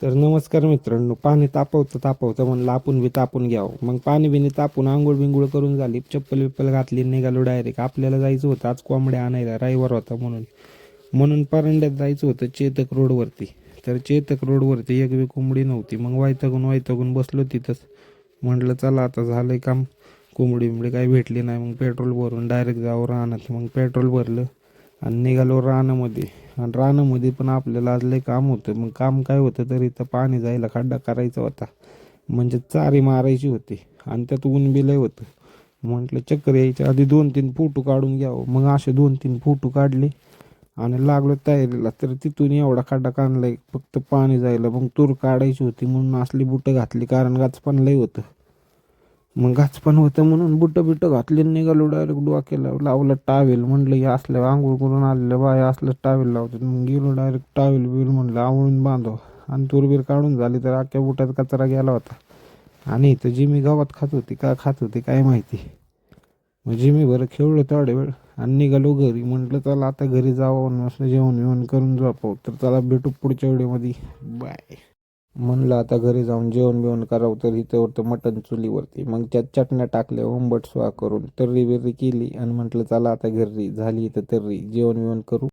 तर नमस्कार मित्रांनो, पाणी तापवतं म्हणलं आपण बी तापून घ्यावं. मग पाणी बिणी तापून आंघोळ बिंघोळ करून झाली, चप्पल बिप्पल घातली, निघालो डायरेक्ट. आपल्याला जायचं होतं आज कोंबड्या आणायला, रविवार होता म्हणून म्हणून परांड्यात जायचं होतं चेतक रोडवरती. तर चेतक रोडवरती एक बी कोंबडी नव्हती. मग वैतागून बसलो तिथंच. म्हटलं चला आता झालंय काम, कोंबडी बिंबडी काही भेटली नाही. मग पेट्रोल भरून डायरेक्ट जावं रानात. मग पेट्रोल भरलं आणि निघालो रानामध्ये. आणि रानामध्ये पण आपल्याला आज लय काम होतं. मग काम काय होतं तर इथं पाणी जायला खड्डा करायचा होता, म्हणजे चारी मारायची होती. आणि त्यात ऊन बी लय होतं. म्हटलं चक्कर यायच्या आधी 2-3 फोटो काढून घ्यावं. मग असे 2-3 फोटो काढले आणि लागलो तयारीला. तर तिथून एवढा खड्डा काढलाय फक्त पाणी जायला. मग तूर काढायची होती म्हणून असली बुटं घातली, कारण गाचपान लय होतं. मग गाचपान होतं म्हणून बुटं बिटं घातली आणि निघालो डायरेक्ट. डोक्याला लावलं टावेल. म्हणलं हे असल्या आंघोळ करून आलेल्या बाया असलं टावेल लावतात. मग गेलो डायरेक्ट टावेल बिल म्हणलं आवळून बांधव. आणि तुरबीर काढून झाली तर अख्ख्या बुटात कचरा गेला होता. आणि इथं जिमी गावात खात होती का खात होती काय माहिती. मग जिमी बरं खेळलो थोडा वेळ आणि निघालो घरी. म्हटलं चला आता घरी जावं, मस्त जेवण बिवण करून झोपावं. तर चला भेटू पुढच्या व्हिडिओमध्ये. बाय. म्हणलं आता घरी जाऊन जेवण बिवण करावं. तर इथं होतं मटण चुलीवरती. मग त्यात चटण्या टाकल्या उंबट स्वाहा करून तर्री बिर्री केली आणि म्हटलं चला आता घरी. झाली इथं तर्री, जेवण बिवण करू.